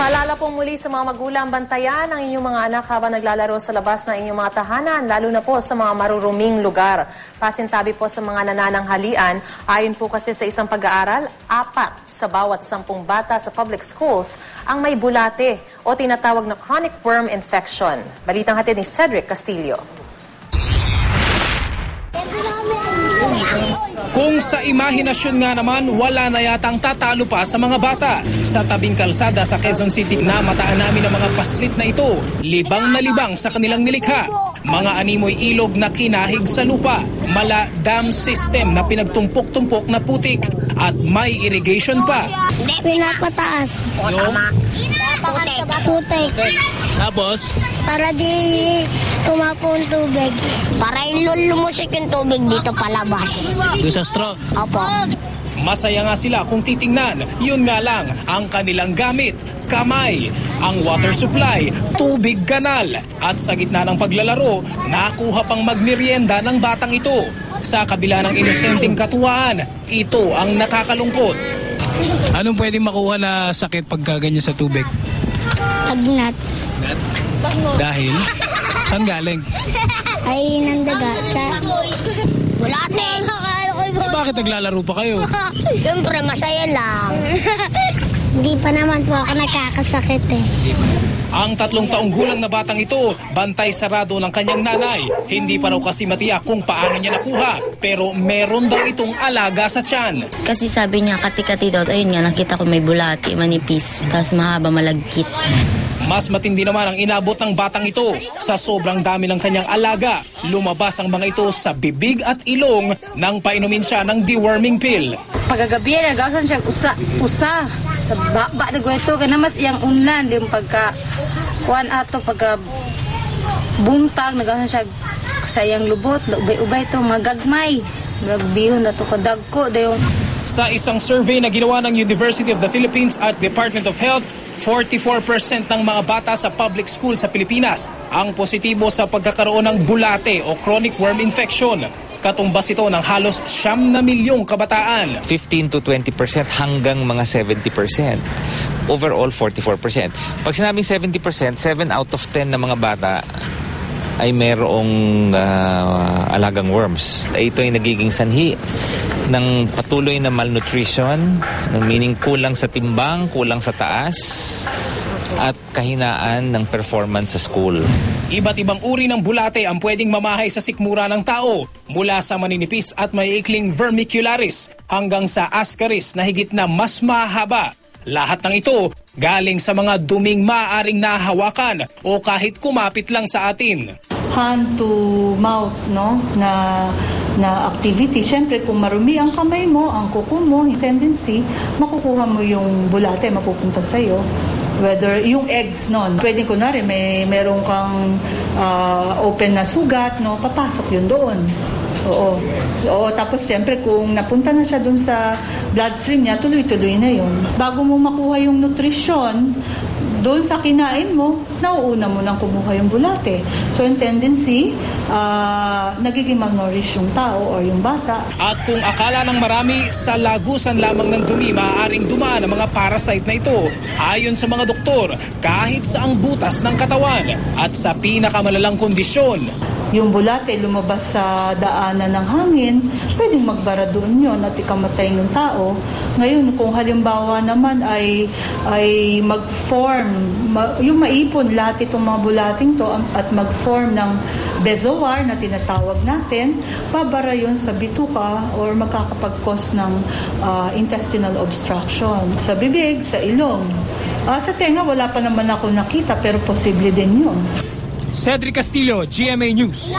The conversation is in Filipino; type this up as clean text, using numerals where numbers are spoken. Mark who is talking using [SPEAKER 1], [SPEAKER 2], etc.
[SPEAKER 1] Paalala po muli sa mga magulang, bantayan ang inyong mga anak habang naglalaro sa labas ng inyong mga tahanan, lalo na po sa mga maruruming lugar. Pasintabi po sa mga nanananghalian. Ayon po kasi sa isang pag-aaral, 4 sa bawat 10 bata sa public schools ang may bulate o tinatawag na chronic worm infection. Balitang hatid ni Cedric Castillo.
[SPEAKER 2] Kung sa imahinasyon nga naman, wala na yatang tatalo pa sa mga bata. Sa tabing kalsada sa Quezon City na mataan namin ang mga paslit na ito, libang na libang sa kanilang nilikha. Mga animoy ilog na kinahig sa lupa, mala dam system na pinagtumpok-tumpok na putik, at may irrigation pa.
[SPEAKER 3] Pinapataas.
[SPEAKER 2] Yung
[SPEAKER 3] Putik.
[SPEAKER 2] tapos,
[SPEAKER 3] Para di tumapong tubig. Para lumusik yung tubig dito palabas.
[SPEAKER 2] doon sa straw.
[SPEAKER 3] Opo.
[SPEAKER 2] Masaya nga sila kung titingnan. Yun nga lang, ang kanilang gamit, kamay, ang water supply, tubig kanal. At sa gitna ng paglalaro, nakuha pang magmerienda ng batang ito. Sa kabila ng inosenteng katuwaan, ito ang nakakalungkot.
[SPEAKER 4] Anong pwedeng makuha na sakit pagka ganyan sa tubig?
[SPEAKER 3] Agnat.
[SPEAKER 4] Dahil? Saan galing?
[SPEAKER 3] Ay nang daga. Bulate.
[SPEAKER 4] Bakit naglalaro pa kayo?
[SPEAKER 3] Siyempre masaya lang. Hindi pa naman po ako nakakasakit eh.
[SPEAKER 2] Ang 3 taong gulang na batang ito, bantay sarado ng kanyang nanay. Hindi pa raw kasi matiyak kung paano niya nakuha, pero meron daw itong alaga sa tiyan.
[SPEAKER 5] Kasi sabi niya, kati-kati daw. Ayun nga, nakita ko may bulati, manipis, tapos mahaba, malagkit.
[SPEAKER 2] Mas matindi naman ang inabot ng batang ito. Sa sobrang dami ng kanyang alaga, lumabas ang mga ito sa bibig at ilong nang painumin siya ng deworming pill.
[SPEAKER 6] Pagagabi, nagawasan siya usa. Sa baba, nagweto ka na mas iyang unlan. Yung pagka, kuhan ato, pagka buntag, nagawasan siya sayang lubot, ubay-ubay to, magagmay. Magbihon na to, kadagko.
[SPEAKER 2] Sa isang survey na ginawa ng University of the Philippines at Department of Health, 44% ng mga bata sa public school sa Pilipinas ang positibo sa pagkakaroon ng bulate o chronic worm infection. Katumbas ito ng halos 9 na milyong kabataan.
[SPEAKER 7] 15 to 20% hanggang mga 70%. Overall, 44%. Pag sinabing 70%, 7 out of 10 na mga bata ay mayroong alagang worms. Ito ay nagiging sanhi ng patuloy na malnutrition, meaning kulang sa timbang, kulang sa taas, at kahinaan ng performance sa school.
[SPEAKER 2] Iba't ibang uri ng bulate ang pwedeng mamahay sa sikmura ng tao, mula sa maninipis at maiikling vermicularis hanggang sa ascaris na higit na mas mahaba. Lahat ng ito galing sa mga duming maaaring nahawakan o kahit kumapit lang sa atin.
[SPEAKER 8] Hand to mouth, no, na activity. Siyempre, kung marumi ang kamay mo, ang kuko mo, yung tendency, makukuha mo yung bulate, mapupunta sa'yo. Whether yung eggs nun, pwede kunwari meron kang open na sugat, no, papasok yun doon. Oo, tapos siyempre kung napunta na siya dun sa bloodstream niya, tuloy-tuloy na yun. Bago mo makuha yung nutrition, doon sa kinain mo, nauuna mo nang kumuha yung bulate. So yung tendency, nagiging malnourished yung tao o yung bata.
[SPEAKER 2] At kung akala ng marami sa lagusan lamang ng dumi, maaaring dumaan ang mga parasite na ito. Ayon sa mga doktor, kahit sa ang butas ng katawan at sa pinakamalalang kondisyon.
[SPEAKER 8] Yung bulate lumabas sa daanan ng hangin, pwedeng magbara doon yun at ikamatay ng tao. Ngayon, kung halimbawa naman ay mag-form, yung maipon lahat itong mga bulating to at mag-form ng bezoar na tinatawag natin, babara yun sa bituka or magkakapag-cause ng intestinal obstruction. Sa bibig, sa ilong. Sa tenga, wala pa naman ako nakita pero posible din yun.
[SPEAKER 2] Cedric Castillo, GMA News.